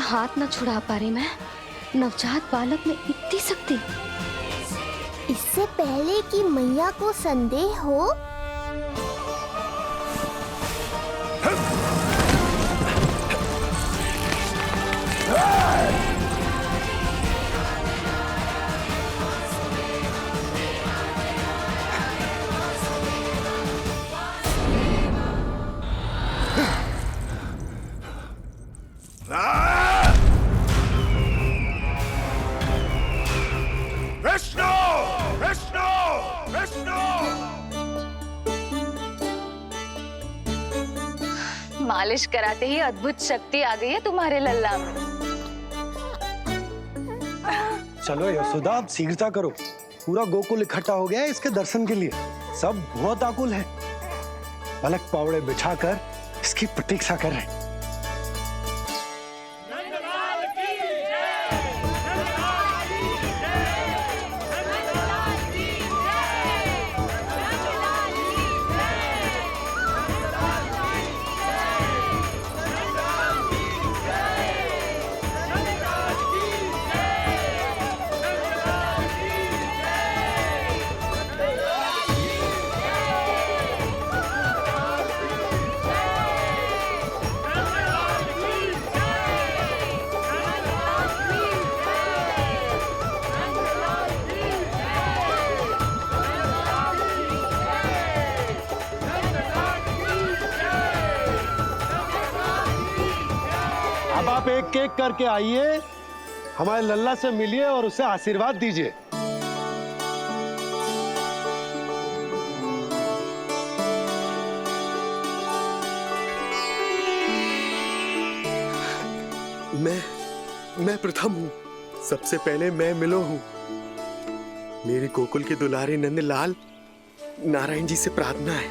का हाथ न छुड़ा पा रही मैं। नवजात बालक में इतनी शक्ति। इससे पहले कि मैया को संदेह हो, मालिश कराते ही अद्भुत शक्ति आ गई है तुम्हारे लल्ला में। चलो यशोदा, अब शीघ्रता करो। पूरा गोकुल इकट्ठा हो गया है इसके दर्शन के लिए। सब बहुत आकुल है। पलक पावड़े बिछाकर इसकी प्रतीक्षा कर रहे हैं। अब आप एक एक करके आइए, हमारे लल्ला से मिलिए और उसे आशीर्वाद दीजिए। मैं प्रथम हूँ। सबसे पहले मैं मिलो हूँ। मेरी गोकुल के दुलारे नंदलाल, नारायण जी से प्रार्थना है,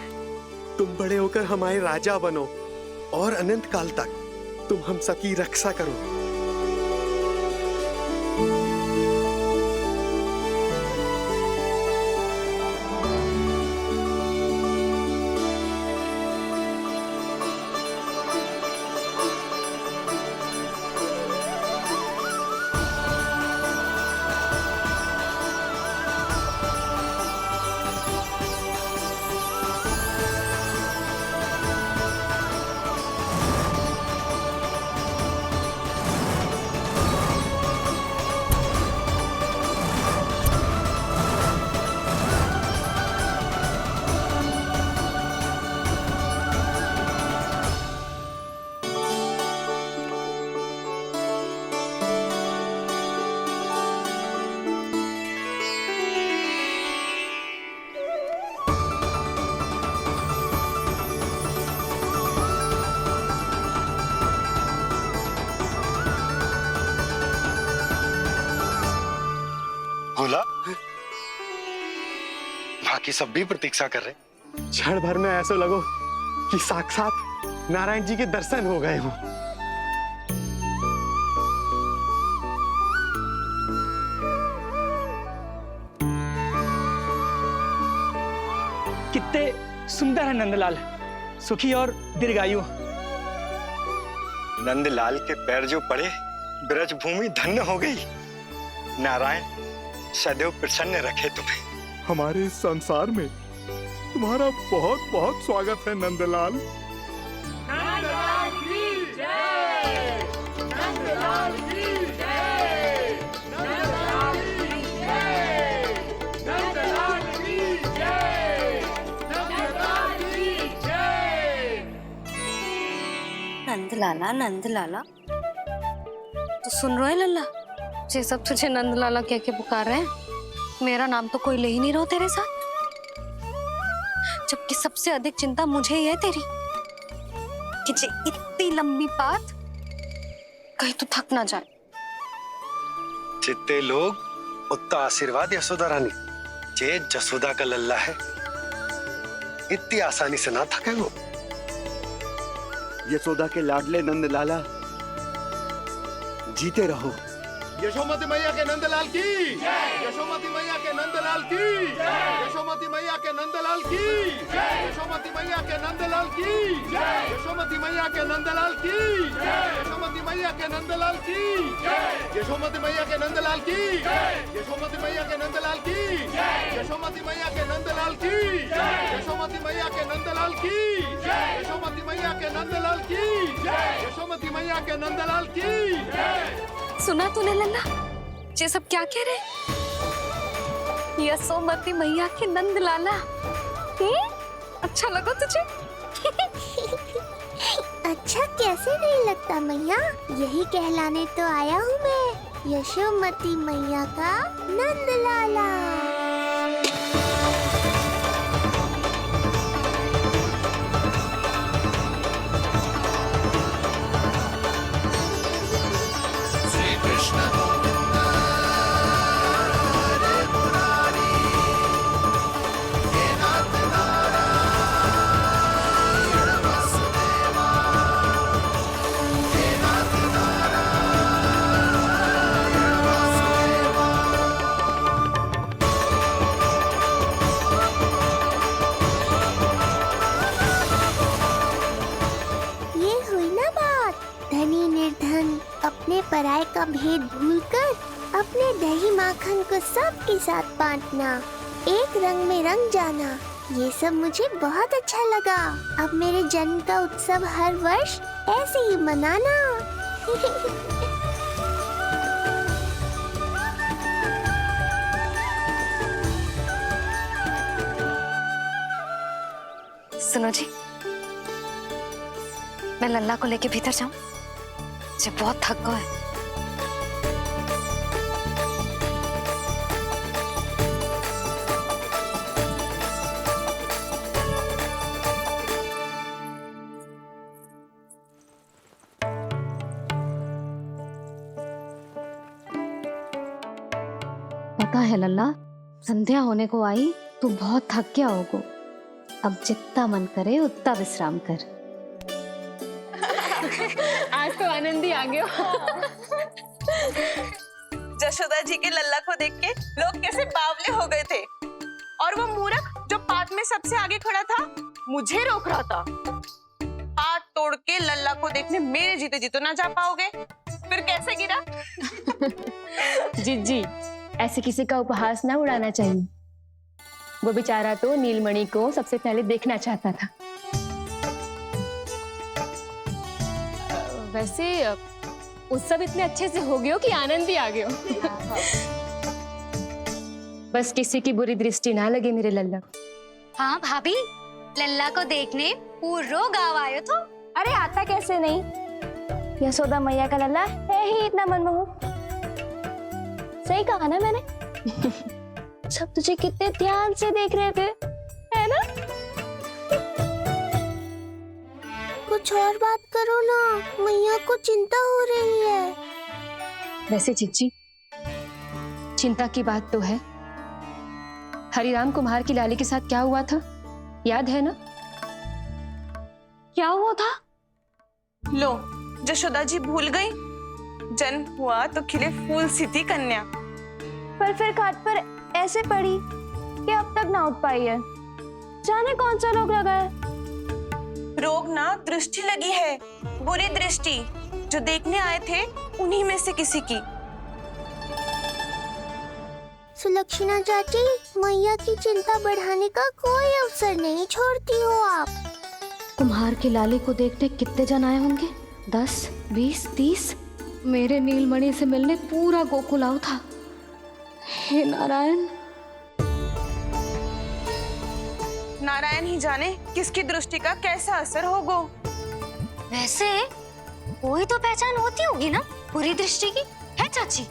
तुम बड़े होकर हमारे राजा बनो और अनंत काल तक तुम हम सबकी रक्षा करो। बोला, बाकी सब भी प्रतीक्षा कर रहे। क्षण भर में ऐसा लगो कि साक्षात नारायण जी के दर्शन हो गए हों। कितने सुंदर है नंदलाल, सुखी और दीर्घायु। नंदलाल के पैर जो पड़े, ब्रज भूमि धन्य हो गई। नारायण सदैव प्रसन्न रखे तुम्हें। हमारे इस संसार में तुम्हारा बहुत बहुत स्वागत है नंदलाल। नंदलाल की जय, नंदलाल की जय, नंदलाल की जय, नंदलाल की जय, नंदलाल की जय। नंदलाला नंदलाला, तो सुन रहे लल्ला, ये सब तुझे नंदलाला कह के पुकार रहे हैं। मेरा नाम तो कोई ले ही नहीं रहा तेरे साथ, जबकि सबसे अधिक चिंता मुझे ही है तेरी कि जे इतनी लंबी बात कहीं तो थक ना जाए। जितने लोग उतना आशीर्वाद यशोदा रानी। जे जसोदा का लल्ला है, इतनी आसानी से ना थके वो। यशोदा के लाडले नंदलाला, जीते रहो। यशोमती मैया के नंदलाल की जय, यशोमती मैया के नंदलाल की जय, यशोमती मैया के नंदलाल की जय, यशोमती मैया के नंदलाल की जय, यशोमती मैया के नंदलाल की जय, यशोमती मैया के नंदलाल की जय, यशोमती मैया के नंदलाल की जय, यशोमती मैया के नंदलाल की जय, यशोमती मैया के नंदलाल की जय, यशोमती मैया के नंदलाल की जय, यशोमती मैया के नंदलाल की जय, यशोमती मैया के नंदलाल की जय। सुना तूने लल्ला, ये सब क्या कह रहे? यशोमती मैया के नंद लाला। अच्छा लगा तुझे? अच्छा कैसे नहीं लगता मैया, यही कहलाने तो आया हूँ मैं, यशोमती मैया का नंद लाला। धनी निर्धन अपने पराये का भेद भूलकर अपने दही माखन को सबके साथ बांटना, एक रंग में रंग जाना, ये सब मुझे बहुत अच्छा लगा। अब मेरे जन्म का उत्सव हर वर्ष ऐसे ही मनाना। सुनो जी, मैं लल्ला को लेके भीतर जाऊं? मुझे बहुत थक गया है। पता है लल्ला, संध्या होने को आई, तू बहुत थक गया होगा। अब जितना मन करे उतना विश्राम कर। आज तो आनंद ही आ गया। जशोदा जी के लल्ला को देख के लोग कैसे बावले हो गए थे, और वो मूर्ख जो पाठ में सबसे आगे खड़ा था मुझे रोक रहा था। हाथ तोड़ के लल्ला को देखने मेरे जीते जी तो ना जा पाओगे, फिर कैसे गिरा? जीजी, ऐसे किसी का उपहास ना उड़ाना चाहिए। वो बेचारा तो नीलमणि को सबसे पहले देखना चाहता था। वैसे उत्सव इतने अच्छे से हो गए हो कि आनंद ही आ गया। बस किसी की बुरी दृष्टि ना लगे मेरे लल्ला को। हाँ भाभी, लल्ला को देखने पूरा गांव आयो तो। अरे आता कैसे नहीं, यशोदा मैया का लल्ला है ही इतना मनमोहक। सही कहा ना मैंने? सब तुझे कितने ध्यान से देख रहे थे, है ना? कुछ और बात करो ना, मैया को चिंता हो रही है। वैसे चिच्ची, चिंता की बात तो है। हरिराम कुम्हार की लाली के साथ क्या हुआ था, याद है ना? क्या हुआ था? लो, जशोदा जी भूल गई। जन्म हुआ तो खिले फूल सी थी कन्या, पर फिर खाट पर ऐसे पड़ी कि अब तक ना उठ पाई है। जाने कौन सा रोग लगा है। रोग ना दृष्टि लगी है, बुरी दृष्टि, जो देखने आए थे उन्हीं में से किसी की। सुलक्षणा चाची, मैया की चिंता बढ़ाने का कोई अवसर नहीं छोड़ती हो आप। कुम्हार की लाली को देखने कितने जन आए होंगे? 10, 20, 30। मेरे नीलमणि से मिलने पूरा गोकुल आओ था। हे नारायण। नारायण ही जाने किसकी दृष्टि का कैसा असर होगा। वैसे कोई तो पहचान होती होगी ना बुरी दृष्टि की, है चाची?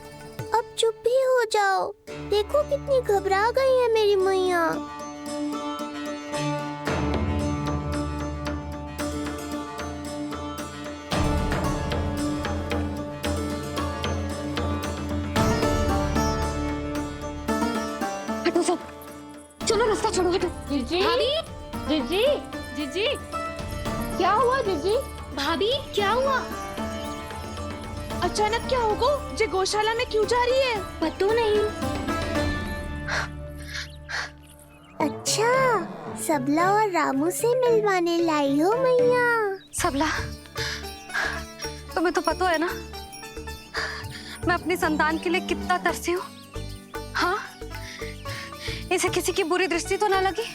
अब चुप भी हो जाओ, देखो कितनी घबरा गई है मेरी मैया। हटो सब, चलो रास्ता छोड़ो, हटो। जीजी, भाभी, जीजी, जीजी, क्या हुआ जीजी? भाभी क्या हुआ? अचानक क्या होगा? जे गौशाला में क्यों जा रही है? पता नहीं। अच्छा, सबला और रामू से मिलवाने लाई हो मैया। सबला, तुम्हें तो पता है ना मैं अपनी संतान के लिए कितना तरसी हूँ। हाँ, इसे किसी की बुरी दृष्टि तो ना लगी।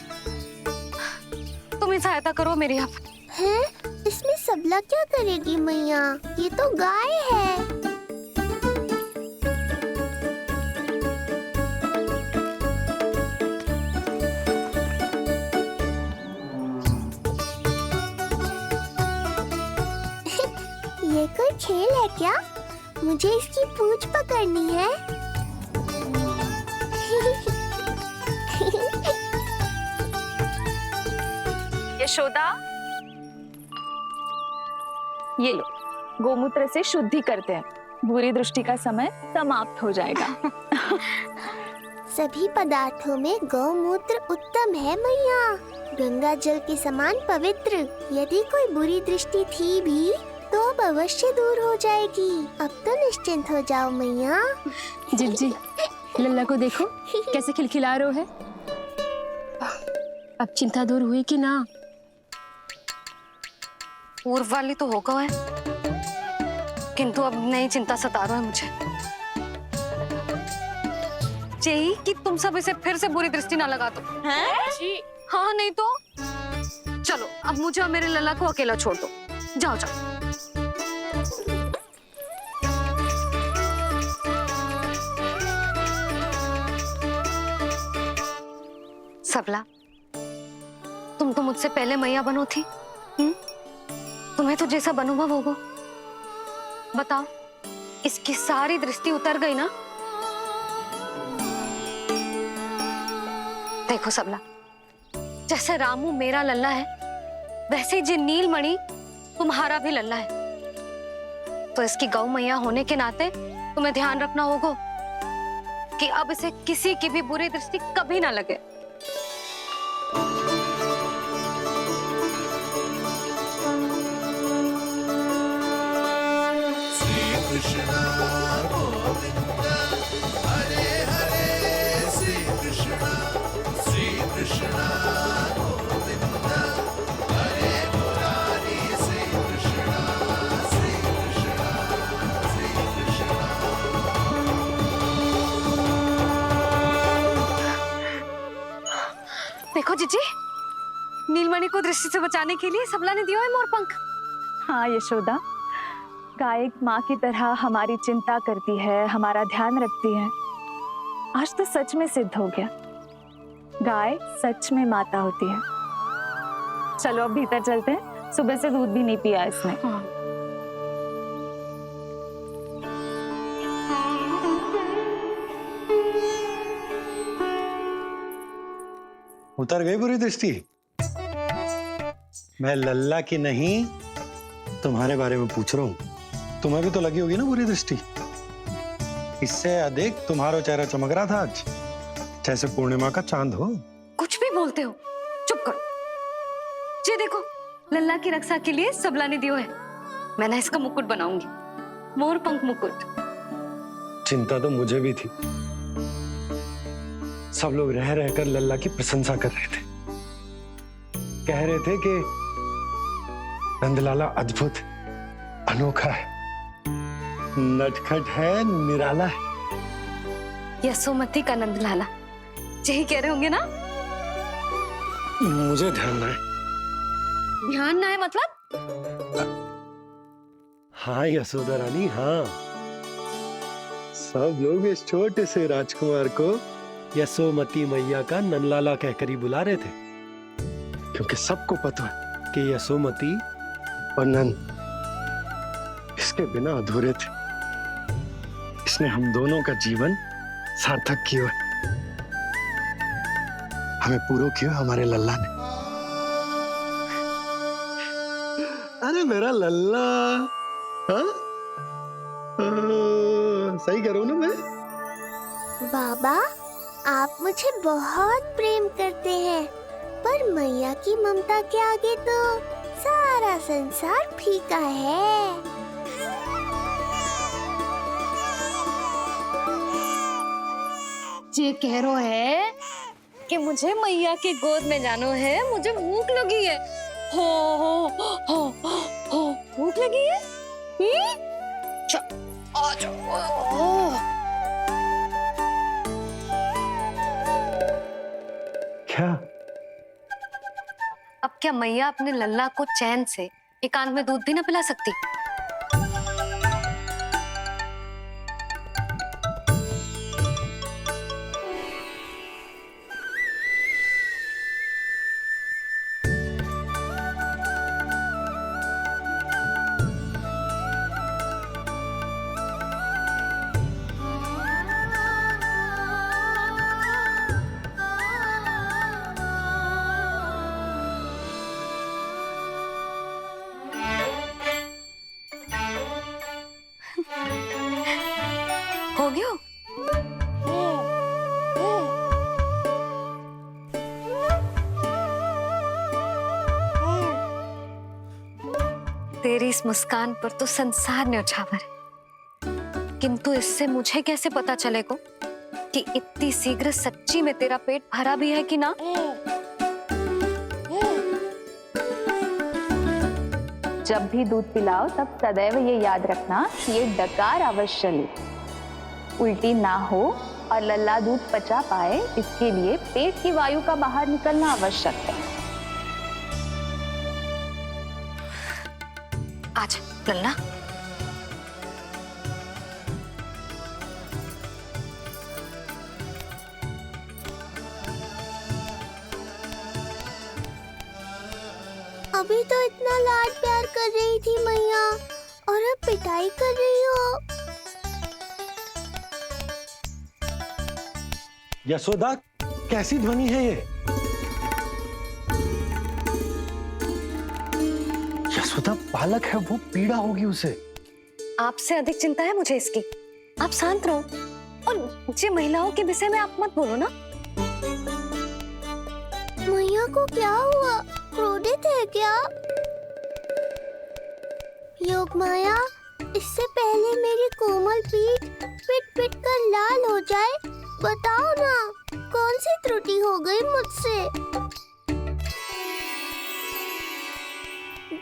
तुम ही सहायता करो मेरी अब। हैं? इसमें सबला क्या करेगी मैया? ये तो गाय है। ये कोई खेल है क्या? मुझे इसकी पूंछ पकड़नी है। यशोदा, ये लो, गोमूत्र से शुद्धि करते हैं। बुरी दृष्टि का समय समाप्त हो जाएगा। सभी पदार्थों में गौमूत्र उत्तम है मैया, गंगा जल के समान पवित्र। यदि कोई बुरी दृष्टि थी भी तो अब अवश्य दूर हो जाएगी। अब तो निश्चिंत हो जाओ मैया। जी, लल्ला को देखो कैसे खिलखिला रहे है। अब चिंता दूर हुई कि ना? पूर्व वाली तो होगा है, किंतु अब नई चिंता सता रहा है मुझे। यही कि तुम सब इसे फिर से बुरी दृष्टि ना लगा दो। हैं? जी। हाँ, नहीं तो चलो अब मुझे और मेरे लल्ला को अकेला छोड़ दो। जाओ जाओ। सबला, तुम तो मुझसे पहले मैया बनो थी। तुम्हें तो जैसा बनूंगा होगा। बताओ, इसकी सारी दृष्टि उतर गई ना? देखो सबला, जैसे रामू मेरा लल्ला है, वैसे जी नीलमणि तुम्हारा भी लल्ला है। तो इसकी गौ मैया होने के नाते तुम्हें ध्यान रखना होगा कि अब इसे किसी की भी बुरी दृष्टि कभी ना लगे। देखो जीजी, नीलमणि को दृष्टि से बचाने के लिए सबला ने दिया है मोरपंख। हाँ यशोदा, गाय एक माँ की तरह हमारी चिंता करती है, हमारा ध्यान रखती है। आज तो सच में सिद्ध हो गया, गाय सच में माता होती है। चलो अब भीतर चलते हैं, सुबह से दूध भी नहीं पिया इसने। उतर गई बुरी दृष्टि? मैं लल्ला की नहीं तुम्हारे बारे में पूछ रहा हूं। तुम्हें भी तो लगी होगी ना बुरी दृष्टि। इससे अधिक तुम्हारा चेहरा चमक रहा था आज, जैसे पूर्णिमा का चांद हो। कुछ भी बोलते हो, चुप करो। ये देखो, लल्ला की रक्षा के लिए सबला ने दियो है। मैं ना इसका मुकुट बनाऊंगी, मोरपंख मुकुट। चिंता तो मुझे भी थी। सब लोग रह रहकर लल्ला की प्रशंसा कर रहे थे, कह रहे थे कि नंदलाला अद्भुत, अनोखा है, नटखट है, निराला है। यशोमती का नंदलाला, यही कह रहे होंगे ना? मुझे ध्यान ना है। ध्यान ना है मतलब? हाँ यशोदा रानी, हाँ। सब लोग इस छोटे से राजकुमार को यशोमती मैया का नंदलाला कहकर ही बुला रहे थे, क्योंकि सबको पता है कि यशोमती और नंद इसके बिना अधूरे थे। इसने हम दोनों का जीवन सार्थक किया, हमें पूरा किया हमारे लल्ला ने। अरे मेरा लल्ला, हाँ? सही करो ना मैं? बाबा, आप मुझे बहुत प्रेम करते हैं, पर मैया की ममता के आगे तो सारा संसार फीका है। ये कह रो है कि मुझे मैया की गोद में जानो है, मुझे भूख लगी है। हो भूख लगी है? आ जाओ। क्या? अब क्या मैया अपने लल्ला को चैन से एकांत में दूध भी ना पिला सकती? हो गया? तेरी इस मुस्कान पर तो संसार न्यौछावर है, किंतु इससे मुझे कैसे पता चलेगा कि इतनी शीघ्र सच्ची में तेरा पेट भरा भी है कि ना? जब भी दूध पिलाओ तब सदैव ये याद रखना कि ये डकार अवश्य ले, उल्टी ना हो और लल्ला दूध पचा पाए, इसके लिए पेट की वायु का बाहर निकलना आवश्यक है। आज लल्ला, अभी तो इतना लाड प्यार कर रही थी मैया, और अब पिटाई कर रही हो। यशोदा, कैसी ध्वनि है ये? यशोदा, बालक है वो, पीड़ा होगी उसे। आपसे अधिक चिंता है मुझे इसकी। आप शांत रहो, और जे महिलाओं के विषय में आप मत बोलो ना। मैया को क्या हुआ? क्रोधित है क्या? योग माया, इससे पहले मेरी कोमल पीठ पिट पिट कर लाल हो जाए, बताओ ना कौन सी त्रुटि हो गई मुझसे?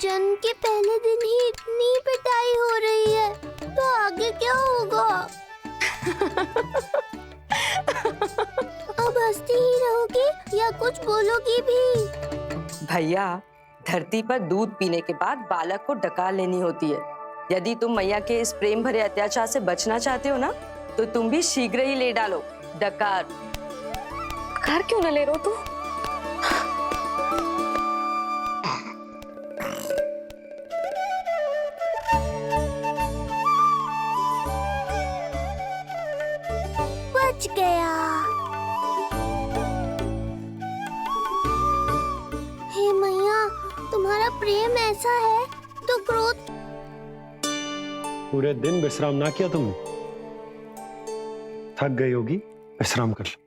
जन्म के पहले दिन ही इतनी पिटाई हो रही है, तो आगे क्या होगा? अब हंसती ही रहोगी या कुछ बोलोगी भी? भैया, धरती पर दूध पीने के बाद बालक को डकार लेनी होती है। यदि तुम मैया के इस प्रेम भरे अत्याचार से बचना चाहते हो ना, तो तुम भी शीघ्र ही ले डालो डकार। डकार क्यों न ले रहे हो तू? बच गया। हे मैया, तुम्हारा प्रेम ऐसा है तो क्रोध। पूरे दिन विश्राम ना किया तुमने? थक गई होगी, विश्राम कर लो।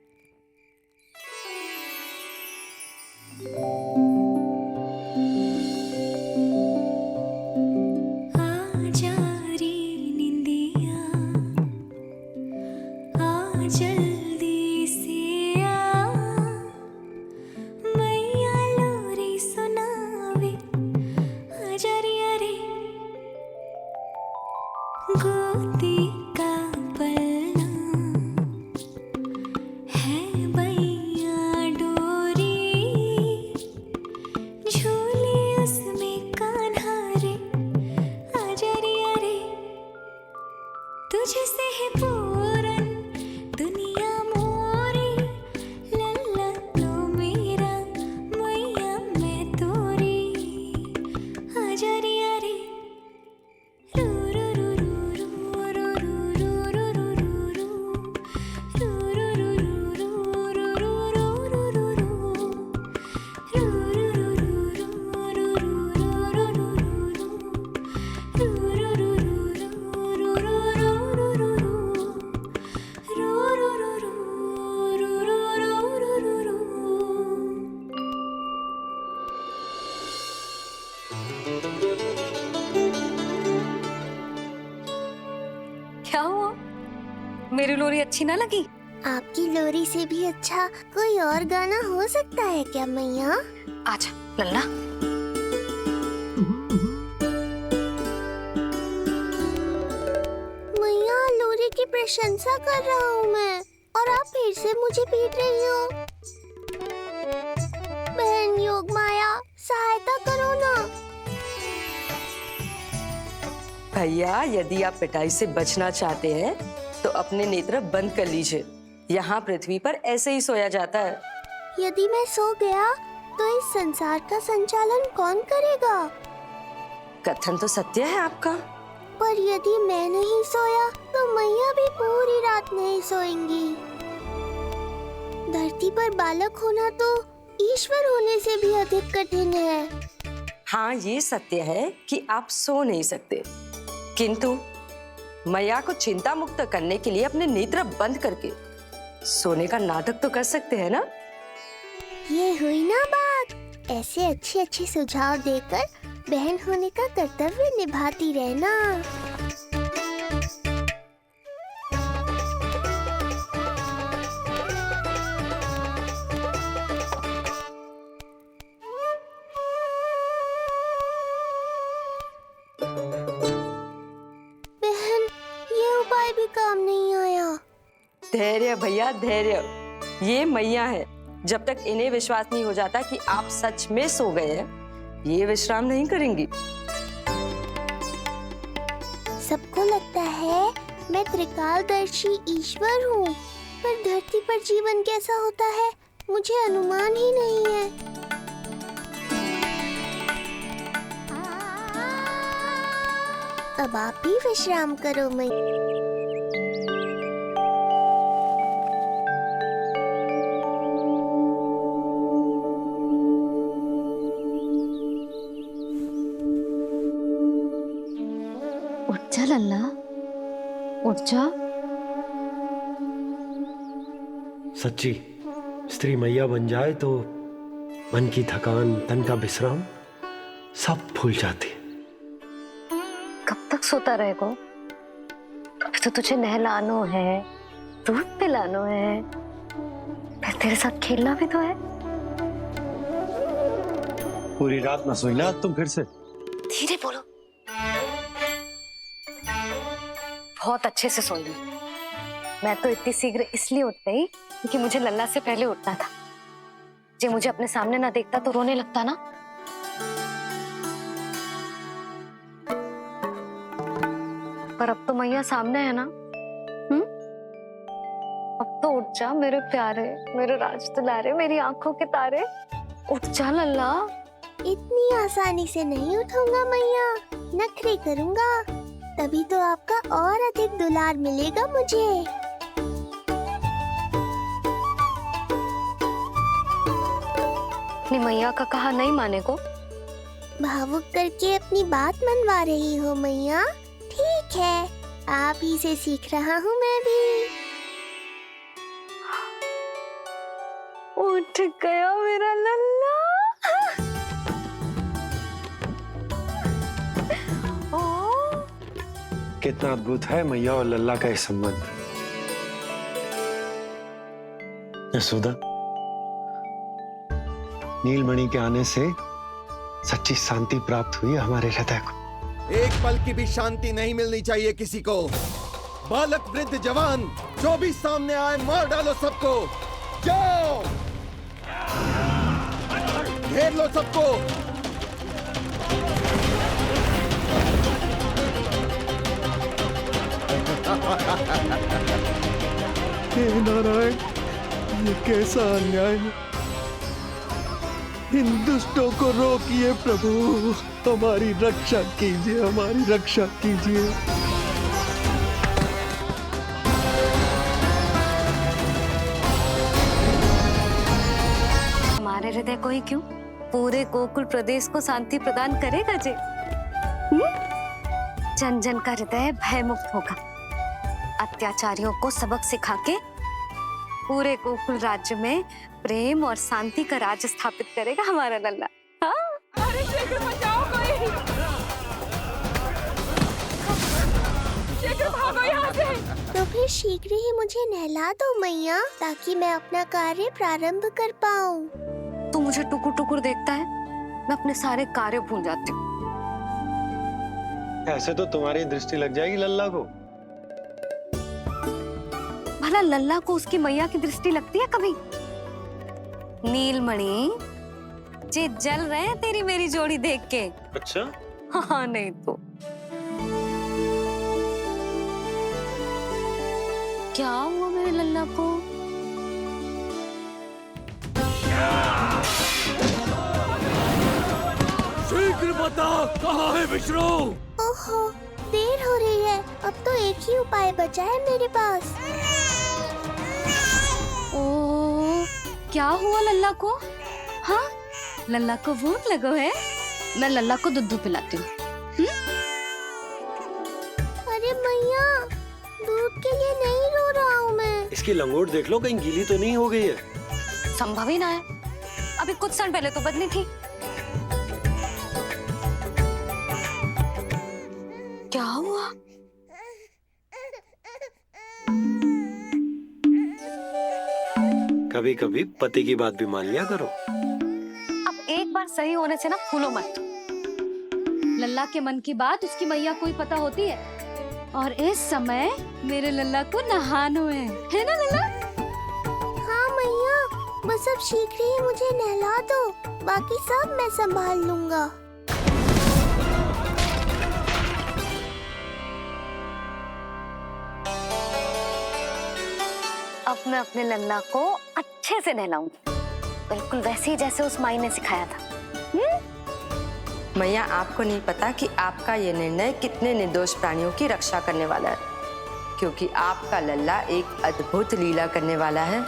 क्या हुआ? मेरी लोरी अच्छी ना लगी? आपकी लोरी से भी अच्छा कोई और गाना हो सकता है क्या मैया? आजा लल्ला। मैया, लोरी की प्रशंसा कर रहा हूँ मैं और आप फिर से मुझे पीट रही हो। बहन योग माया, सहायता करो ना। भैया, यदि आप पिटाई से बचना चाहते हैं तो अपने नेत्र बंद कर लीजिए। यहाँ पृथ्वी पर ऐसे ही सोया जाता है। यदि मैं सो गया तो इस संसार का संचालन कौन करेगा? कथन तो सत्य है आपका। पर यदि मैं नहीं सोया तो मैया भी पूरी रात नहीं सोएंगी। धरती पर बालक होना तो ईश्वर होने से भी अधिक कठिन है। हाँ, ये सत्य है कि आप सो नहीं सकते, किंतु मैया को चिंता मुक्त करने के लिए अपने नेत्र बंद करके सोने का नाटक तो कर सकते हैं ना। ये हुई ना बात। ऐसे अच्छे अच्छे सुझाव देकर बहन होने का कर्तव्य निभाती रहना। बहन, ये उपाय भी काम नहीं आया। धैर्य भैया, धैर्य। ये मैया है, जब तक इन्हें विश्वास नहीं हो जाता कि आप सच में सो गए हैं, ये विश्राम नहीं करेंगी। सबको लगता है मैं त्रिकालदर्शी ईश्वर हूँ, पर धरती पर जीवन कैसा होता है मुझे अनुमान ही नहीं है। अब आप भी विश्राम करो मैया। उठ जा लल्ला, उठ जा। सच्ची स्त्री मैया बन जाए तो मन की थकान, तन का विश्राम सब भूल जाती है। कब तक सोता रहेगा? अभी तो तुझे नहलानो है, दूध पिलानो है, फिर तेरे साथ खेलना भी तो है। पूरी रात न सोई ना तुम फिर से? धीरे बोलो। बहुत अच्छे से सोई। मैं तो इतनी शीघ्र इसलिए उठ गई क्योंकि मुझे लल्ला से पहले उठना था। जो मुझे अपने सामने ना देखता तो रोने लगता ना। पर अब तो मैया सामने है ना। अब तो उठ जा मेरे प्यारे, मेरे राज दुलारे, मेरी आंखों के तारे। उठ जा लल्ला। इतनी आसानी से नहीं उठूंगा मैया, नखरे करूंगा, तभी तो आपका और अधिक दुलार मिलेगा मुझे। अपनी मैया का कहा नहीं माने को? भावुक करके अपनी बात मनवा रही हो मैया। ठीक है, आप ही से सीख रहा हूँ मैं भी। उठ गया मेरा लल्ला। कितना अद्भुत है मैया और लल्ला का यह संबंध। यशोदा, नीलमणि के आने से सच्ची शांति प्राप्त हुई हमारे हृदय को। एक पल की भी शांति नहीं मिलनी चाहिए किसी को। बालक, वृद्ध, जवान, जो भी सामने आए मार डालो सबको। जाओ, घेर लो सबको। हे नारायण, ये कैसा अन्याय है। इन दुष्टों को रोकिए प्रभु, हमारी रक्षा कीजिए, हमारी रक्षा कीजिए। हमारे हृदय को ही क्यों, पूरे गोकुल प्रदेश को शांति प्रदान करेगा जे। जन जन का हृदय भय मुक्त होगा। अत्याचारियों को सबक सिखा के पूरे गोकुल राज्य में प्रेम और शांति का राज स्थापित करेगा हमारा लल्ला। हाँ? अरे शीघ्र बचाओ कोई, शीघ्र भागो यहाँ से। तो फिर शीघ्र ही मुझे नहला दो मैया, ताकि मैं अपना कार्य प्रारंभ कर पाऊँ। तू मुझे टुकुर टुकुर देखता है, मैं अपने सारे कार्य भूल जाती हूँ। ऐसे तो तुम्हारी दृष्टि लग जाएगी लल्ला को। भला लल्ला को उसकी मैया की दृष्टि लगती है कभी? नीलमणि, जे जल रहे हैं तेरी मेरी जोड़ी देख के। अच्छा? हाँ नहीं तो क्या हुआ मेरे लल्ला को? शीघ्र बता, कहाँ है विष्णु? ओहो, देर हो रही है। अब तो एक ही उपाय बचा है मेरे पास। ओ, क्या हुआ लल्ला को? हाँ, लल्ला को भूख लगो है? मैं लल्ला को दूध पिलाती हूँ। अरे मैया, दूध के लिए नहीं रो रहा हूँ मैं। इसकी लंगोट देख लो, कहीं गीली तो नहीं हो गई है। संभव ही ना है, अभी कुछ क्षण पहले तो बदली थी। क्या हुआ? कभी कभी पति की बात भी मान लिया करो। अब एक बार सही होने से ना फूलो मत। लल्ला के मन की बात उसकी मैया को ही पता होती है, और इस समय मेरे लल्ला को नहानो है ना लल्ला? हाँ मैया, बस अब शीघ्र ही मुझे नहला दो, बाकी सब मैं संभाल लूंगा। अब मैं अपने लल्ला को अच्छे से नहलाऊंगी, बिल्कुल वैसे ही जैसे उस माई ने सिखाया था। मैया, आपको नहीं पता कि आपका ये निर्णय कितने निर्दोष प्राणियों की रक्षा करने वाला है, क्योंकि आपका लल्ला एक अद्भुत लीला करने वाला है।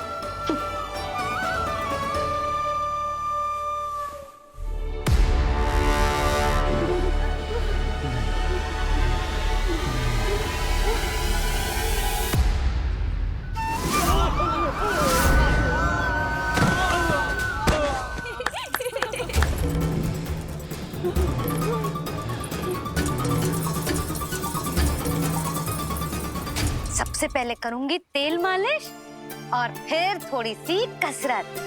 सबसे पहले करूंगी तेल मालिश और फिर थोड़ी सी कसरत।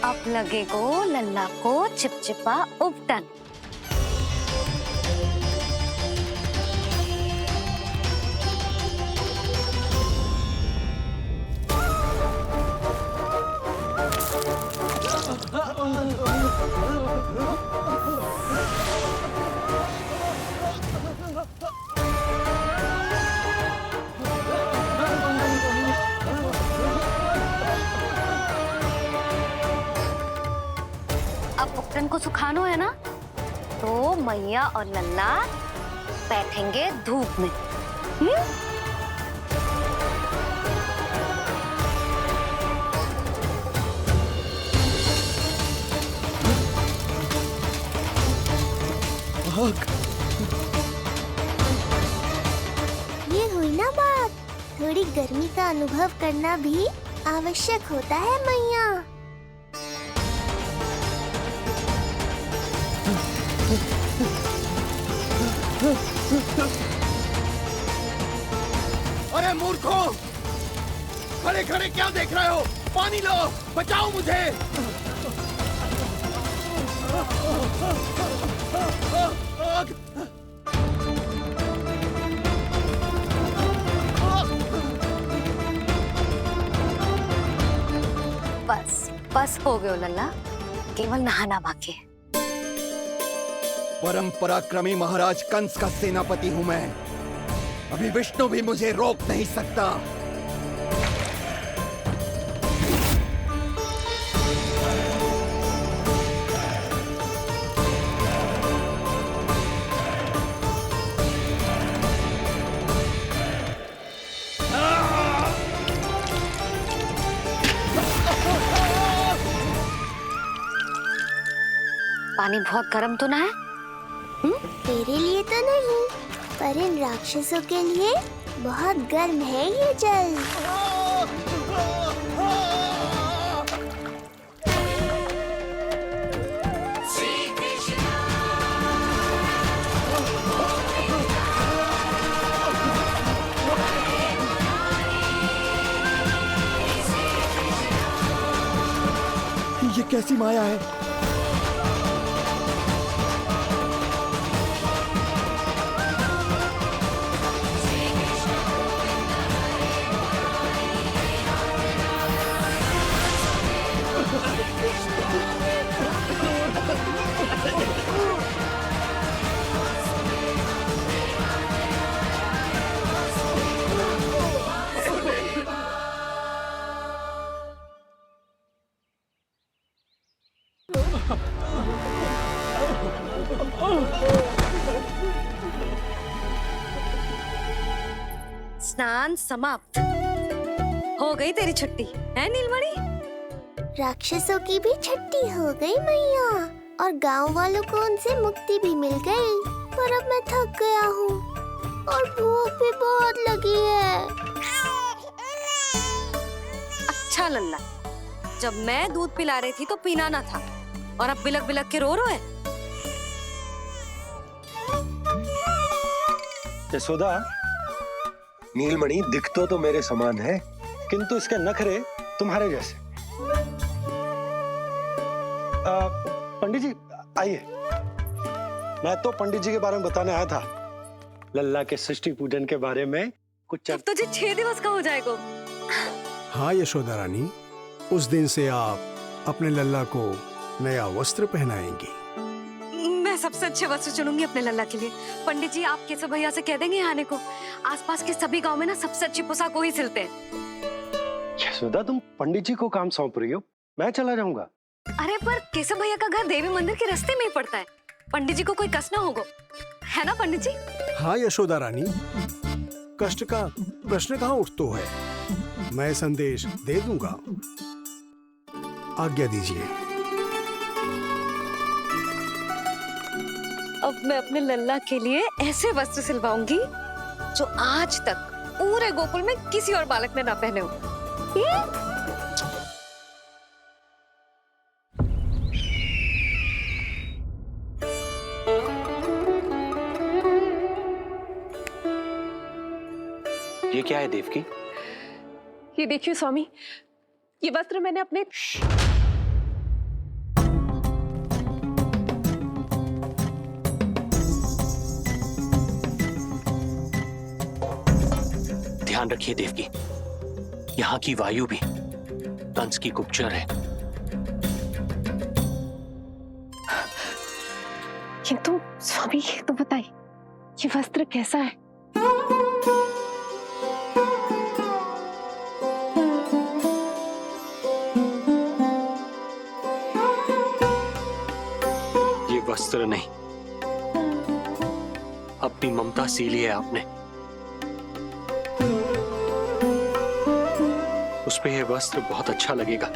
अब लगेगो लल्ला को चिपचिपा उपटन। अब उपटन को सुखानो है ना, तो मैया और लल्ला बैठेंगे धूप में। ये हुई ना बात, थोड़ी गर्मी का अनुभव करना भी आवश्यक होता है मैया। अरे है मूर्खों? खड़े खड़े क्या देख रहे हो? पानी लो, बचाओ मुझे। बस बस हो गयो लल्ला, केवल नहाना बाकी है। परम पराक्रमी महाराज कंस का सेनापति हूं मैं। अभी विष्णु भी मुझे रोक नहीं सकता। पानी बहुत गर्म तो ना है? तेरे लिए तो नहीं, पर इन राक्षसों के लिए बहुत गर्म है ये जल। ये कैसी माया है? स्नान समाप्त। हो गई तेरी छुट्टी है नीलमणि? राक्षसों की भी छुट्टी हो गई मैया, और गांव वालों को उनसे मुक्ति भी मिल गई। पर अब मैं थक गया हूँ और भूख भी बहुत लगी है। अच्छा लल्ला, जब मैं दूध पिला रही थी तो पीना ना था, और अब बिलक बिलक के रो है। यशोदा, नीलमणि दिखतो तो मेरे समान है, किंतु इसके नखरे तुम्हारे जैसे। पंडित जी आइए। मैं तो पंडित जी के बारे में बताने आया था, लल्ला के सृष्टि पूजन के बारे में कुछ। अब तुझे 6 दिवस का हो जाएगा। हाँ यशोदा रानी, उस दिन से आप अपने लल्ला को नया वस्त्र पहनाएंगी। मैं सबसे अच्छे वस्त्र चुनूंगी अपने लल्ला के लिए। पंडित जी आप केशव भैया से कह देंगे आने को। आसपास के सभी गांव में ना सबसे अच्छी पोशाक वही सिलते हैं। यशोदा, तुम पंडित जी को काम सौंप रही हो, मैं चला जाऊंगा। अरे पर केशव भैया का घर देवी मंदिर के रास्ते में ही पड़ता है, पंडित जी को कोई कष्ट ना होगा, है ना पंडित जी? हाँ यशोदा रानी, कष्ट का प्रश्न कहाँ उठतो है। मैं संदेश दे दूंगा। आज्ञा दीजिए। अब मैं अपने लल्ला के लिए ऐसे वस्त्र सिलवाऊंगी जो आज तक पूरे गोकुल में किसी और बालक ने ना पहने हो। ये क्या है देवकी? ये देखिए स्वामी, ये वस्त्र मैंने अपने ध्यान रखिए देवकी, यहाँ की वायु भी कंस की गुप्तचर है। किंतु स्वामी ये तो बताइए, ये वस्त्र कैसा है? ये वस्त्र नहीं, अपनी ममता सी ली है आपने। उस पे ये वस्त्र बहुत अच्छा लगेगा।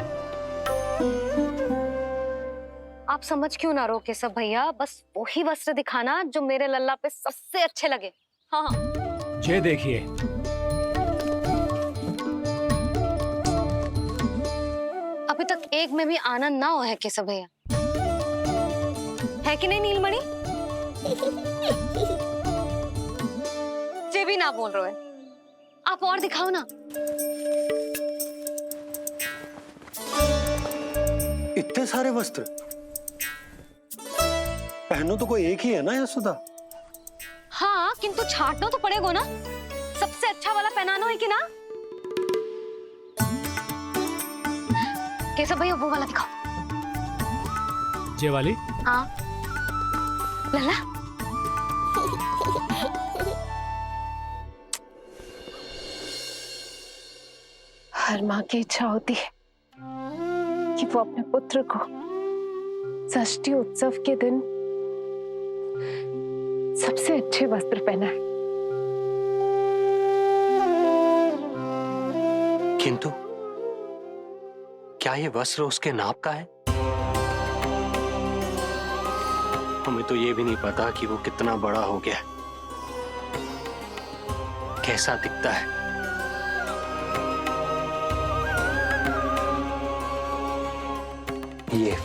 आप समझ क्यों ना रहो केशव भैया, बस वही वस्त्र दिखाना जो मेरे लल्ला पे सबसे अच्छे लगे। हाँ हाँ। ये देखिए, अभी तक एक में भी आनंद ना हो है केशव भैया, है कि नहीं नीलमणि? ये भी ना बोल रहे हैं। आप और दिखाओ ना। इतने सारे वस्त्र पहनो तो कोई एक ही है ना यशोदा? हाँ, किंतु छांटना तो पड़ेगा ना। सबसे अच्छा वाला पहनाना है कि ना? केशव भैया वो वाला दिखाओ। ये वाली? हाँ लल्ला। हर माँ की इच्छा होती है कि वो अपने पुत्र को षष्ठी उत्सव के दिन सबसे अच्छे वस्त्र पहनाए। किंतु क्या ये वस्त्र उसके नाप का है? हमें तो ये भी नहीं पता कि वो कितना बड़ा हो गया, कैसा दिखता है। ये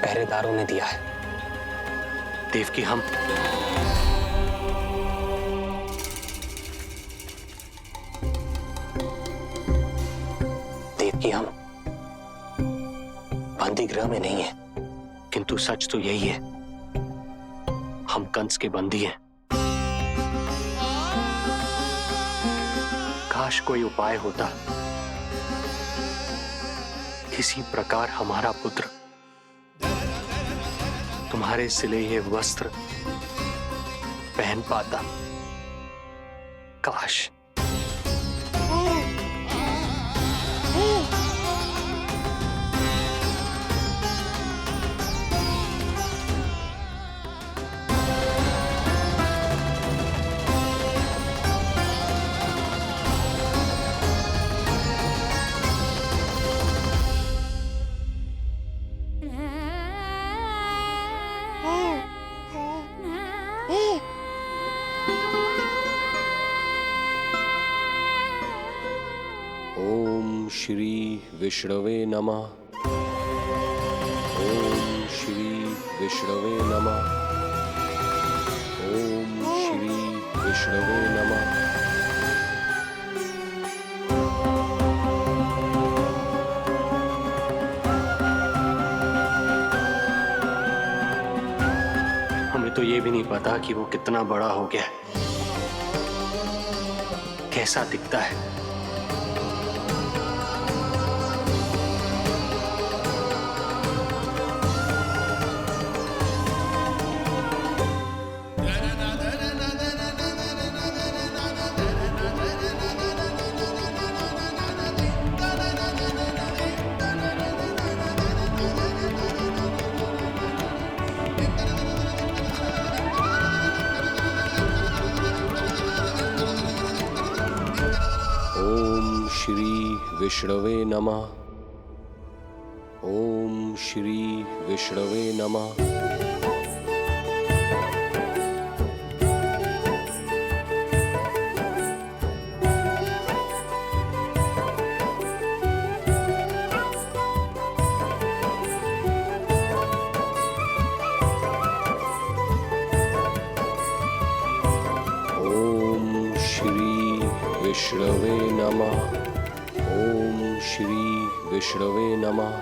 पहरेदारों ने दिया है। देवकी, हम बंदी गृह में नहीं है, किंतु सच तो यही है, हम कंस के बंदी हैं। काश कोई उपाय होता, किसी प्रकार हमारा पुत्र तुम्हारे सिले ये वस्त्र पहन पाता। काश। ओम श्री विष्णवे नमः। ओम श्री विष्णवे नमः। ओम श्री विष्णवे नमः। हमें तो ये भी नहीं पता कि वो कितना बड़ा हो गया, कैसा दिखता है। ओम श्री विष्णवे नमः। ओम श्री विष्णवे नमः। ओम श्री विष्णवे नमः। ओम श्री विष्णवे नमः।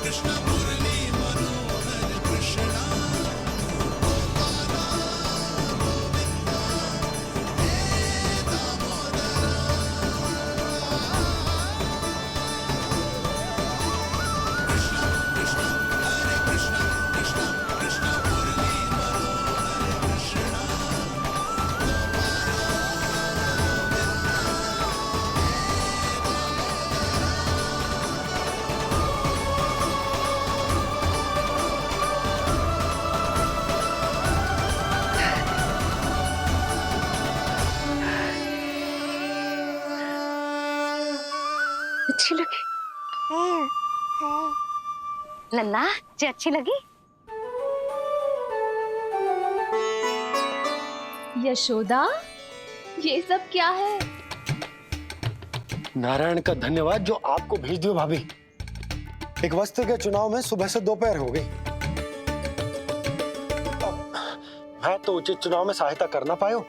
कृष्ण मुरली अच्छी लगी? लल्ला जी अच्छी लगी? यशोदा, ये सब क्या है? नारायण का धन्यवाद जो आपको भेज दियो भाभी। एक वस्त्र के चुनाव में सुबह से दोपहर हो गई। मैं तो उचित चुनाव में सहायता कर ना पायो,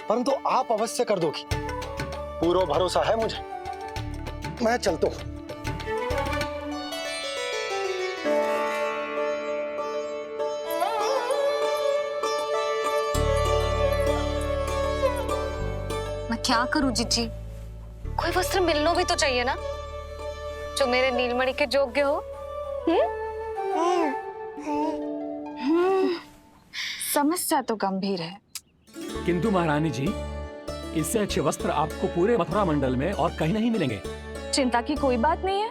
परंतु आप अवश्य कर दोगी, पूरा भरोसा है मुझे। मैं चलता हूं। मैं क्या करूं जीजी? कोई वस्त्र मिलना भी तो चाहिए ना, जो मेरे नीलमणि के योग्य हो। समस्या तो गंभीर है। किंतु महारानी जी, इससे अच्छे वस्त्र आपको पूरे मथुरा मंडल में और कहीं नहीं मिलेंगे। चिंता की कोई बात नहीं है,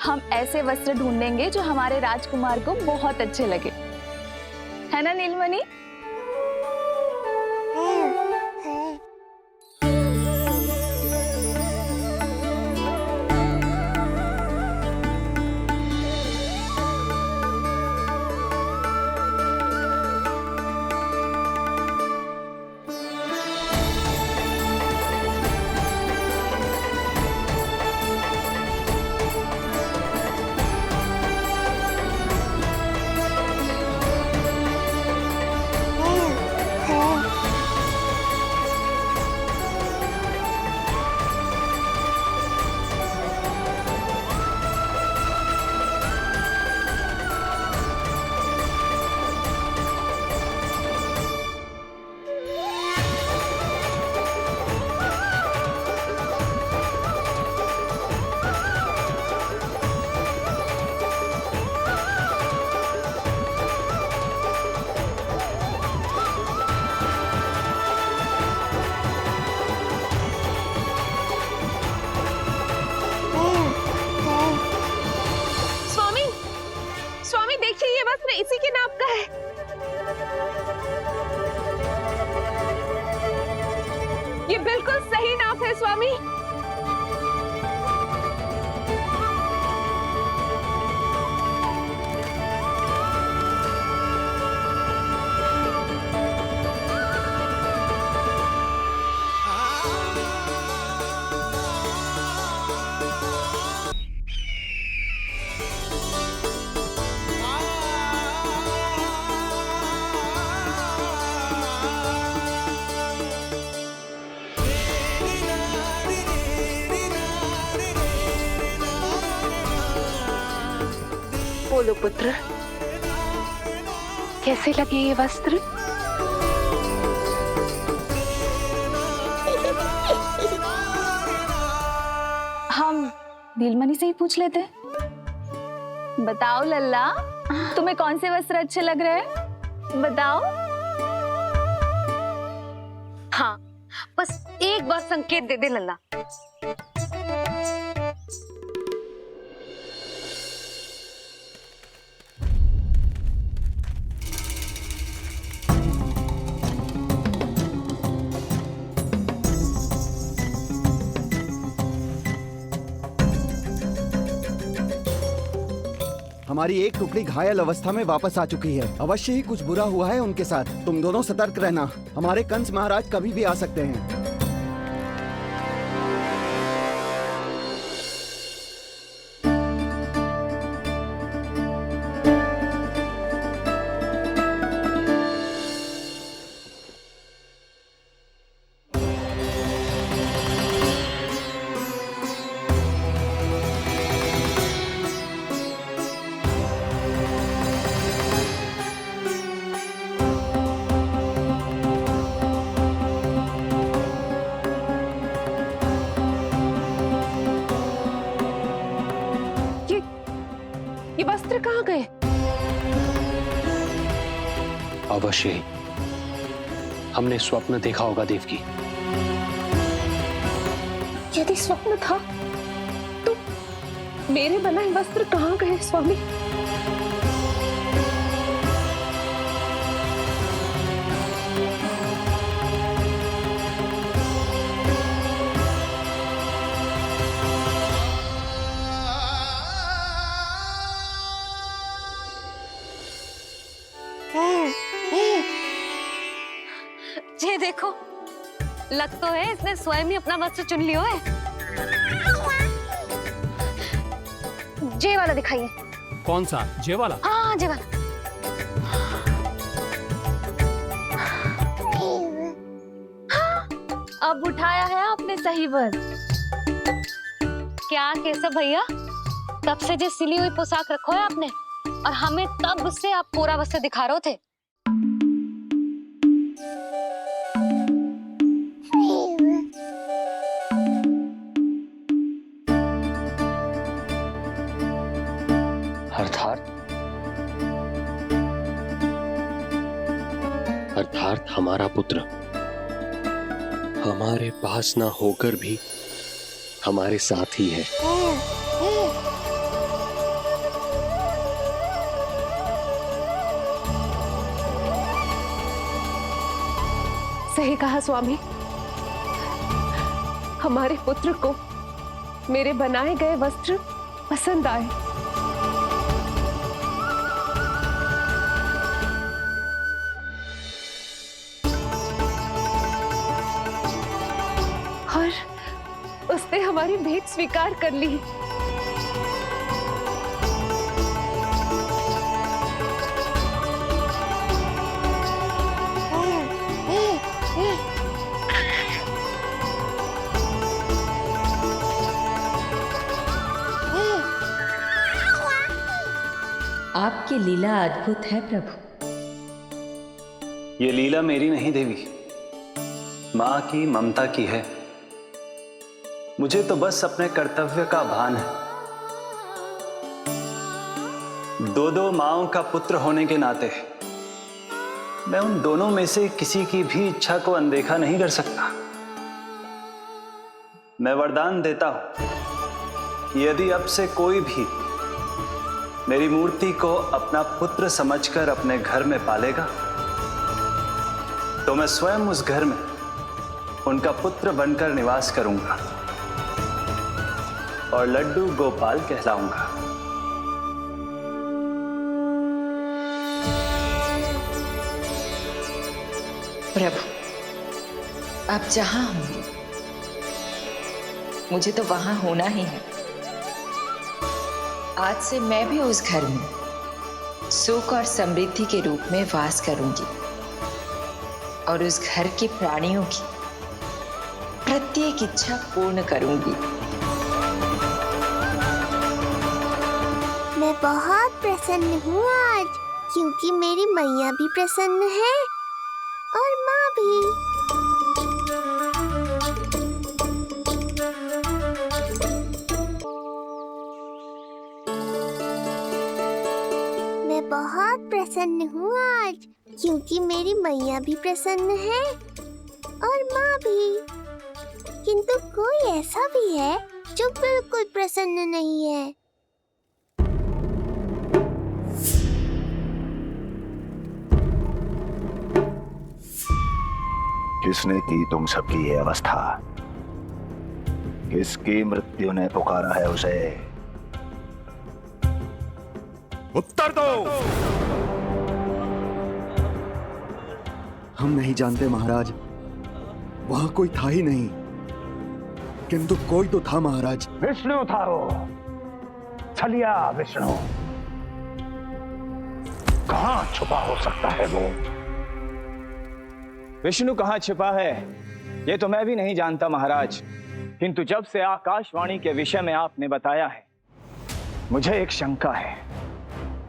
हम ऐसे वस्त्र ढूंढेंगे जो हमारे राजकुमार को बहुत अच्छे लगे, है ना नीलमणि? इसी के नाप का है। ये बिल्कुल सही नाप है स्वामी। बोलो पुत्र, कैसे लगे ये वस्त्र? हम नीलमणि से ही पूछ लेते। बताओ लल्ला, तुम्हें कौन से वस्त्र अच्छे लग रहे हैं? बताओ। हाँ, बस एक बार संकेत दे दे लल्ला। हमारी एक टुकड़ी घायल अवस्था में वापस आ चुकी है। अवश्य ही कुछ बुरा हुआ है उनके साथ। तुम दोनों सतर्क रहना, हमारे कंस महाराज कभी भी आ सकते हैं। ये वस्त्र कहाँ गए? अवश्य ही हमने स्वप्न देखा होगा देवकी। यदि स्वप्न था तो मेरे बनाए वस्त्र कहाँ गए स्वामी? ये देखो, लग तो है इसने स्वयं ही अपना वस्त्र चुन लियो है। जे वाला दिखाइए। कौन सा? जे वाला? हाँ, जे वाला। अब उठाया है आपने सही वस्त्र। क्या केशव भैया, तब से जो सिली हुई पोशाक रखो है आपने, और हमें तब से आप पूरा वस्त्र दिखा रहे थे। अर्थात हमारा पुत्र हमारे पास ना होकर भी हमारे साथ ही है। सही कहा स्वामी, हमारे पुत्र को मेरे बनाए गए वस्त्र पसंद आए। और उसने हमारी भेंट स्वीकार कर ली। आपकी लीला अद्भुत है प्रभु। ये लीला मेरी नहीं देवी, मां की, ममता की है। मुझे तो बस अपने कर्तव्य का भान है। दो माओं का पुत्र होने के नाते मैं उन दोनों में से किसी की भी इच्छा को अनदेखा नहीं कर सकता। मैं वरदान देता हूं कि यदि अब से कोई भी मेरी मूर्ति को अपना पुत्र समझकर अपने घर में पालेगा, तो मैं स्वयं उस घर में उनका पुत्र बनकर निवास करूंगा और लड्डू गोपाल कहलाऊंगा। प्रभु, आप जहां होंगे मुझे तो वहां होना ही है। आज से मैं भी उस घर में सुख और समृद्धि के रूप में वास करूंगी और उस घर के प्राणियों की प्रत्येक इच्छा पूर्ण करूंगी। मैं बहुत प्रसन्न हूँ आज, क्योंकि मेरी मैया भी प्रसन्न है और माँ भी। मैं बहुत प्रसन्न हूँ आज, क्योंकि मेरी मैया भी प्रसन्न है और माँ भी। किंतु कोई ऐसा भी है जो बिल्कुल प्रसन्न नहीं है। किसने की तुम सबकी ये अवस्था? किसकी मृत्यु ने पुकारा है उसे? उत्तर दो। हम नहीं जानते महाराज, वहां कोई था ही नहीं। किंतु कोई तो था महाराज। विष्णु था वो, छलिया विष्णु। कहां छुपा हो सकता है वो? विष्णु कहाँ छिपा है ये तो मैं भी नहीं जानता महाराज, किंतु जब से आकाशवाणी के विषय में आपने बताया है, मुझे एक शंका है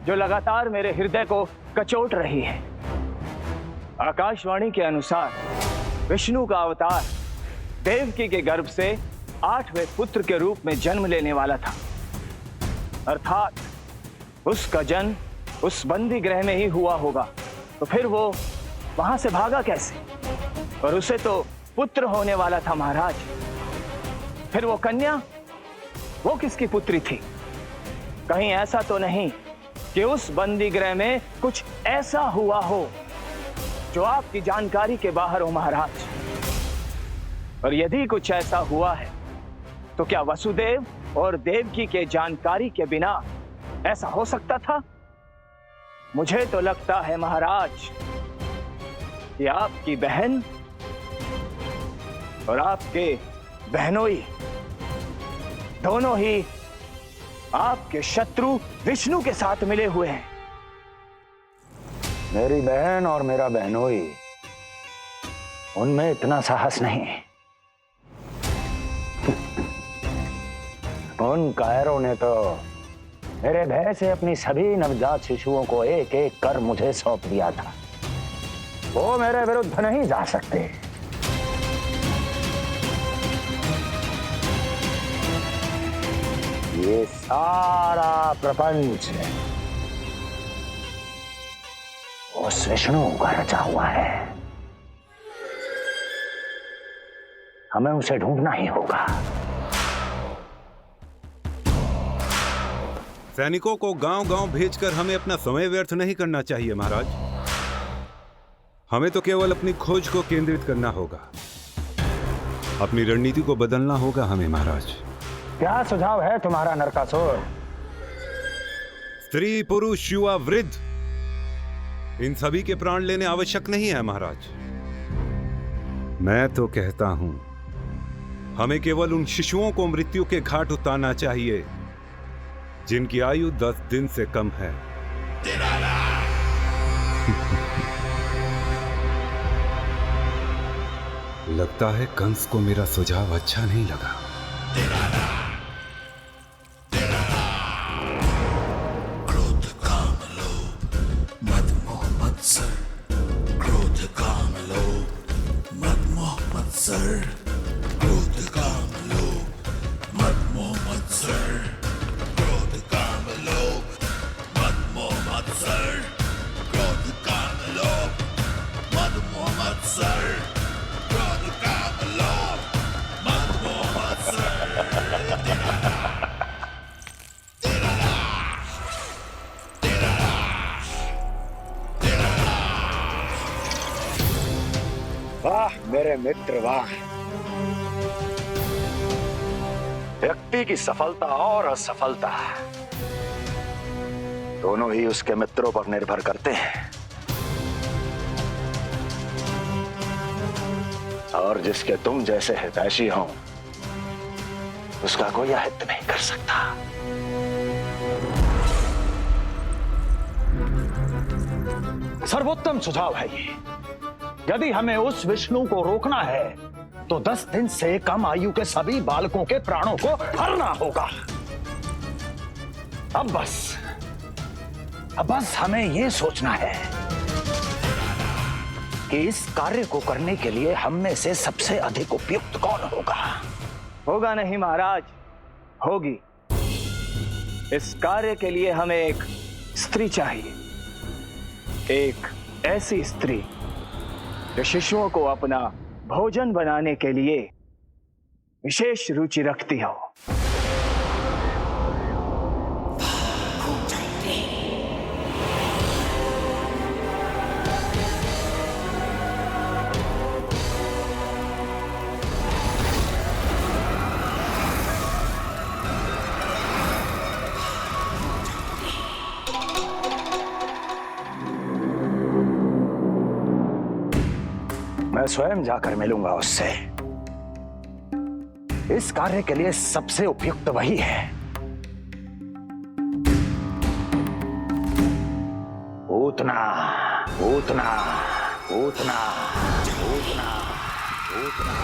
जो लगातार मेरे हृदय को कचोट रही है। आकाशवाणी के अनुसार विष्णु का अवतार देवकी के गर्भ से 8वें पुत्र के रूप में जन्म लेने वाला था, अर्थात उसका जन्म उस बंदी गृह में ही हुआ होगा। तो फिर वो वहां से भागा कैसे? और उसे तो पुत्र होने वाला था महाराज। फिर वो कन्या, वो किसकी पुत्री थी? कहीं ऐसा तो नहीं कि उस बंदी गृह में कुछ ऐसा हुआ हो जो आपकी जानकारी के बाहर हो महाराज? और यदि कुछ ऐसा हुआ है तो क्या वसुदेव और देवकी के जानकारी के बिना ऐसा हो सकता था? मुझे तो लगता है महाराज कि आपकी बहन और आपके बहनोई दोनों ही आपके शत्रु विष्णु के साथ मिले हुए हैं। मेरी बहन और मेरा बहनोई, उनमें इतना साहस नहीं। उन कायरों ने तो मेरे भय से अपनी सभी नवजात शिशुओं को एक एक कर मुझे सौंप दिया था। वो मेरे विरुद्ध नहीं जा सकते। ये सारा प्रपंच उस विष्णु का रचा हुआ है। हमें उसे ढूंढना ही होगा। सैनिकों को गांव-गांव भेजकर हमें अपना समय व्यर्थ नहीं करना चाहिए महाराज। हमें तो केवल अपनी खोज को केंद्रित करना होगा। अपनी रणनीति को बदलना होगा हमें महाराज। क्या सुझाव है तुम्हारा नरकासुर? स्त्री, पुरुष, युवा, वृद्ध, इन सभी के प्राण लेने आवश्यक नहीं है महाराज। मैं तो कहता हूं हमें केवल उन शिशुओं को मृत्यु के घाट उतारना चाहिए जिनकी आयु 10 दिन से कम है। लगता है कंस को मेरा सुझाव अच्छा नहीं लगा। क्रोध काम लोभ मद मोह मत्सर, क्रोध काम लोभ मद मोह मत्सर, क्रोध काम लोभ मद मोह मत्सर, क्रोध काम लोभ मद मोह मत्सर, क्रोध काम लोभ मद मोह मत्सर, क्रोध काम लोभ मद मोह मत्सर। वाह मेरे मित्र वाह। व्यक्ति की सफलता और असफलता दोनों ही उसके मित्रों पर निर्भर करते हैं, और जिसके तुम जैसे हितैषी हो उसका कोई अहित नहीं कर सकता। सर्वोत्तम सुझाव है ये। यदि हमें उस विष्णु को रोकना है तो 10 दिन से कम आयु के सभी बालकों के प्राणों को हरना होगा। अब बस हमें यह सोचना है कि इस कार्य को करने के लिए हम में से सबसे अधिक उपयुक्त कौन होगा। होगा नहीं महाराज, होगी। इस कार्य के लिए हमें एक स्त्री चाहिए, एक ऐसी स्त्री जो शिशुओं को अपना भोजन बनाने के लिए विशेष रुचि रखती हो। मैं स्वयं जाकर मिलूंगा उससे। इस कार्य के लिए सबसे उपयुक्त वही है। उतना उतना उतना उतना उतना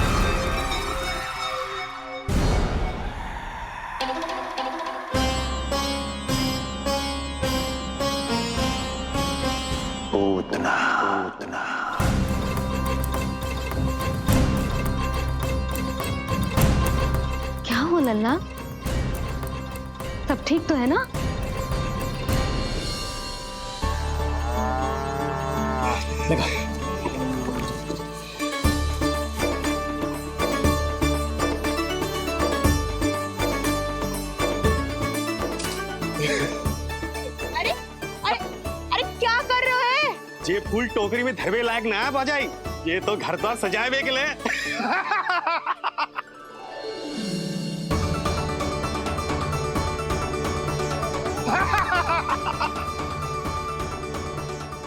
उतना उतना। क्या हो लल्ला, सब ठीक तो है ना? लगा। अरे अरे अरे क्या कर रहे हो? ये फूल टोकरी में धरवे लायक ना है बाजाई, ये तो घर द्वार सजाए हुए के लिए।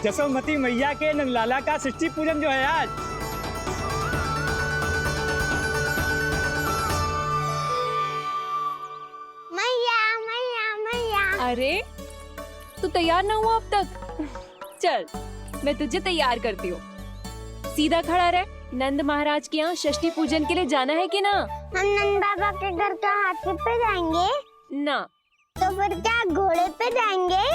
जसोमती मैया के नंदलाला का सृष्टि पूजन जो है आज। अरे तू तैयार ना हुआ अब तक? चल मैं तुझे तैयार करती हूँ। सीधा खड़ा रह। नंद महाराज के यहाँ षष्ठी पूजन के लिए जाना है कि ना? हम नंद बाबा के घर का हाथी पे जाएंगे? ना। तो फिर क्या घोड़े पे जाएंगे?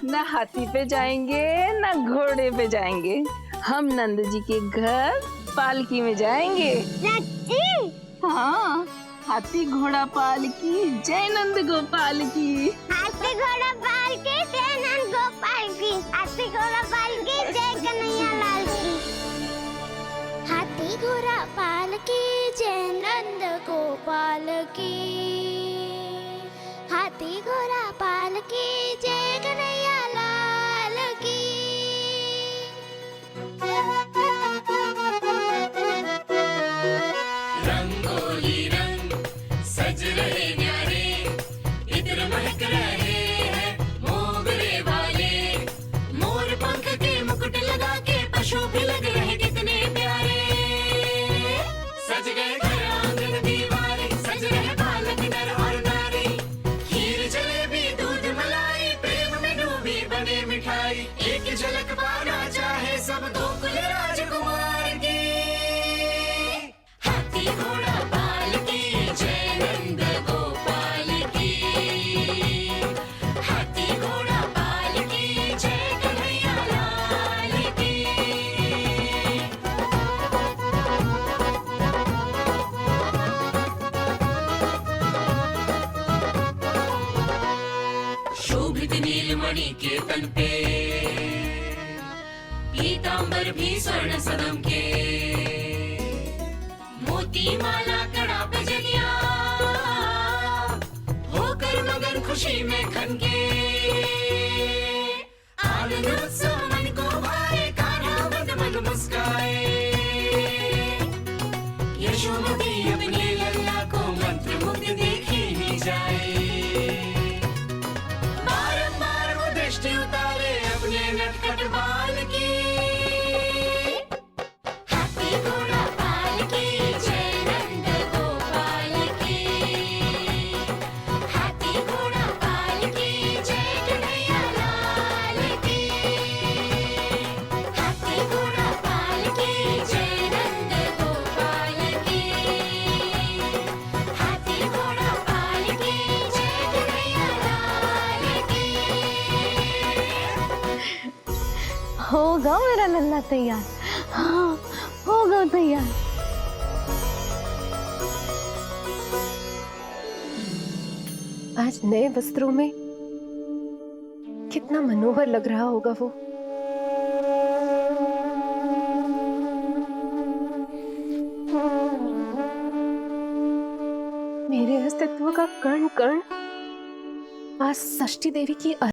ना हाथी पे जाएंगे ना घोड़े पे जाएंगे, हम नंद जी के घर पालकी में जाएंगे। हाँ, हाथी घोड़ा पालकी, जय नंद गोपाल की। हाथी घोड़ा पालकी, जय नंद गोपाल की। हाथी घोड़ा पालकी, जय कन्हैया लाल की। हाथी घोड़ा पालकी, जय नंद गोपाल की। हाथी घोड़ा पालकी, जय कन्हैया लाल की। रंगोली रंग सज रहे न्यारे, इत्र महक रहे हैं मोगरे वाले। मोर पंख के मुकुट लगा के पशु भी लग रहे कितने प्यारे। सज गए घर आंगन दीवारे, सज रहे बालक नर और नारी। खीर जलेबी दूध मलाई, प्रेम में डूबी बने मिठाई। एक झलक पाना चाहे सब गोकुल राजकुमार की। हाथी घोड़ा पालकी, जय नंद गोपाल की। हाथी घोड़ा पालकी, जय कन्हैया लाल की। शोभित नीलमणि के तन पे, पीतांबर भी स्वर्ण सदम के। मोती माला कड़ा बजनिया, होकर मगन खुशी में खनके। आनंद उत्सव मन को भाए, कान्हा बंद मन मुस्काए। यशोमती अपने लल्ला को मंत्र मुग्ध देखी ही जाए। बारंबार वो दृष्टि उतारे अपने नटखट बाल की। हाथी घोड़ा पालकी, जय नंद गोपाल की। हाथी घोड़ा पालकी, जय कन्हैया लाल की। हाथी घोड़ा पालकी, जय नंद गोपाल की। हाथी घोड़ा पालकी, जय कन्हैया लाल की। होगा मेरा लल्ला तैयार। हाँ, होगा तैयार। आज नए वस्त्रों में कितना मनोहर लग रहा होगा वो। मेरे अस्तित्व का कण कण आज षष्ठी देवी की